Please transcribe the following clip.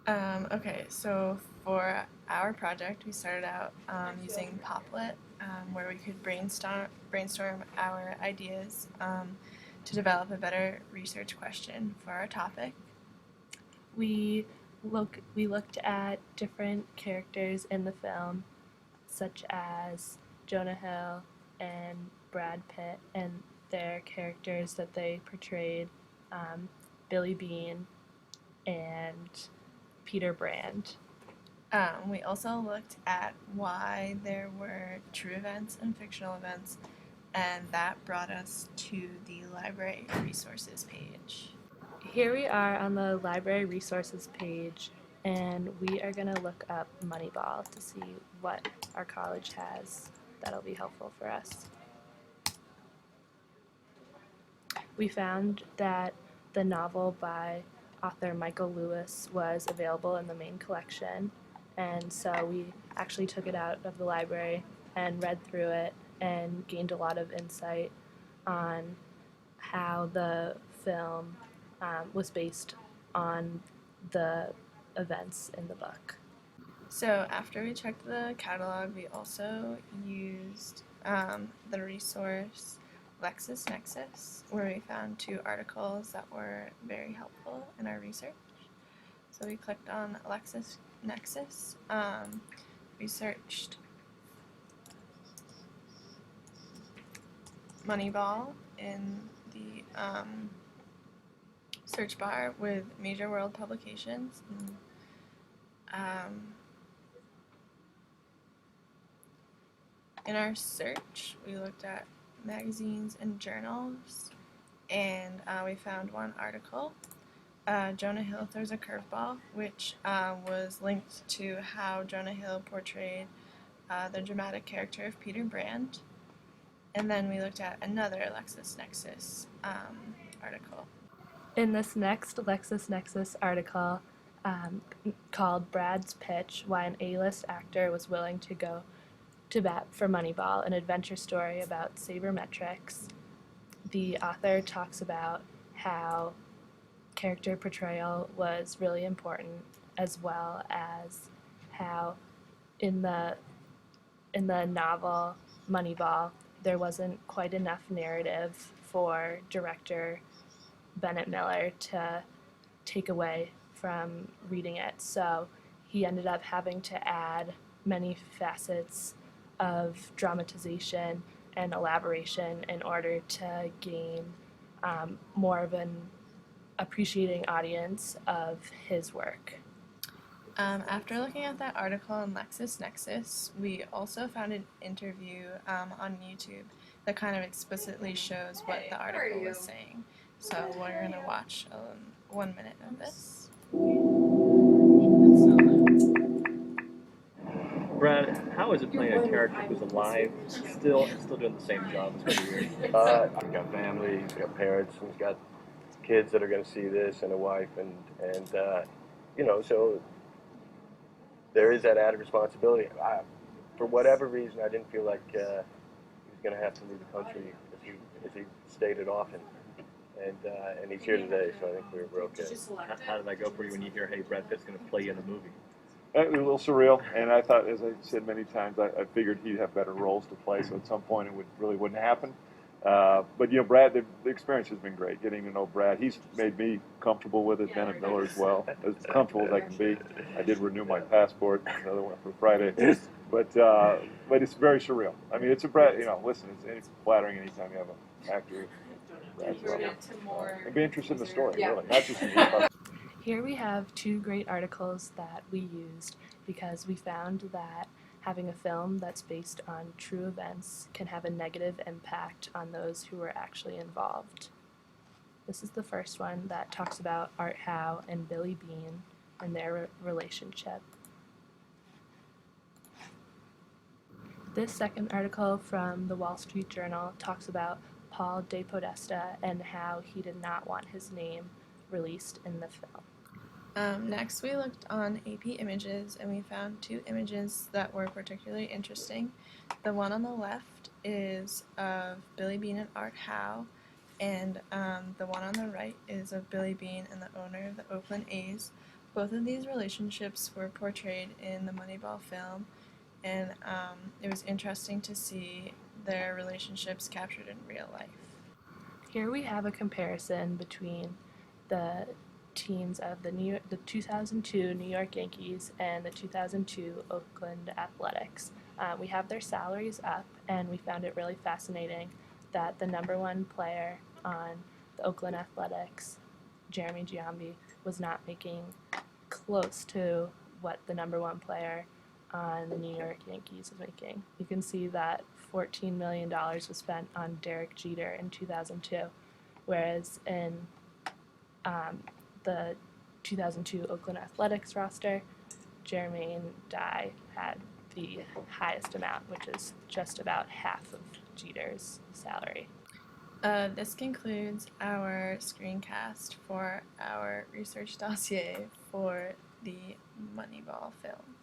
Okay, so for our project, we started out using Poplet, where we could brainstorm our ideas to develop a better research question for our topic. We looked at different characters in the film, such as Jonah Hill and Brad Pitt, and their characters that they portrayed, um, Billy Bean and Peter Brand. We also looked at why there were true events and fictional events, and that brought us to the library resources page. Here we are on the library resources page, and we are going to look up Moneyball to see what our college has that'll be helpful for us. We found that the novel by author Michael Lewis was available in the main collection, and so we actually took it out of the library and read through it and gained a lot of insight on how the film was based on the events in the book. So after we checked the catalog, we also used the resource LexisNexis, where we found two articles that were very helpful in our research. So we clicked on LexisNexis. We searched Moneyball in the search bar with major world publications. In our search, we looked at magazines and journals, and we found one article, Jonah Hill Throws a Curveball, which was linked to how Jonah Hill portrayed the dramatic character of Peter Brand. And then we looked at another LexisNexis article. In this next LexisNexis article, called Brad's Pitch, Why an A-List Actor Was Willing to Go to Bat for Moneyball, an adventure story about sabermetrics, the author talks about how character portrayal was really important, as well as how in the novel Moneyball there wasn't quite enough narrative for director Bennett Miller to take away from reading it. So he ended up having to add many facets of dramatization and elaboration in order to gain more of an appreciating audience of his work. After looking at that article on LexisNexis, we also found an interview on YouTube that kind of explicitly shows what the article was saying. So we're going to watch 1 minute of this. Brad, how is it playing a character who's alive, still doing the same job as 20 years? He's got family, he's got parents, and he's got kids that are going to see this, and a wife, and so there is that added responsibility. For whatever reason, I didn't feel like he was going to have to leave the country, as he stated often. And he's here today, so I think we're okay. How did that go for you when you hear, hey, Brad Pitt's going to play you in the movie? It was a little surreal, and I thought, as I said many times, I figured he'd have better roles to play, so at some point it wouldn't happen. But Brad, the experience has been great. Getting to know Brad, he's made me comfortable with it. Bennett Miller as well, as comfortable as I can be. I did renew my passport, another one for Friday, but it's very surreal. I mean, it's a Brad. Listen, it's flattering anytime you have an actor. Brad's level. I'd be interested in the story, really, not just me. Here we have two great articles that we used because we found that having a film that's based on true events can have a negative impact on those who were actually involved. This is the first one that talks about Art Howe and Billy Bean and their relationship. This second article from the Wall Street Journal talks about Paul De Podesta and how he did not want his name released in the film. Next, we looked on AP Images, and we found two images that were particularly interesting. The one on the left is of Billy Bean and Art Howe, and the one on the right is of Billy Bean and the owner of the Oakland A's. both of these relationships were portrayed in the Moneyball film, and it was interesting to see their relationships captured in real life. Here we have a comparison between the teams of the 2002 New York Yankees and the 2002 Oakland Athletics. We have their salaries up, and we found it really fascinating that the number one player on the Oakland Athletics, Jeremy Giambi, was not making close to what the number one player on the New York Yankees is making. You can see that $14 million was spent on Derek Jeter in 2002, whereas in the 2002 Oakland Athletics roster, Jermaine Dye had the highest amount, which is just about half of Jeter's salary. This concludes our screencast for our research dossier for the Moneyball film.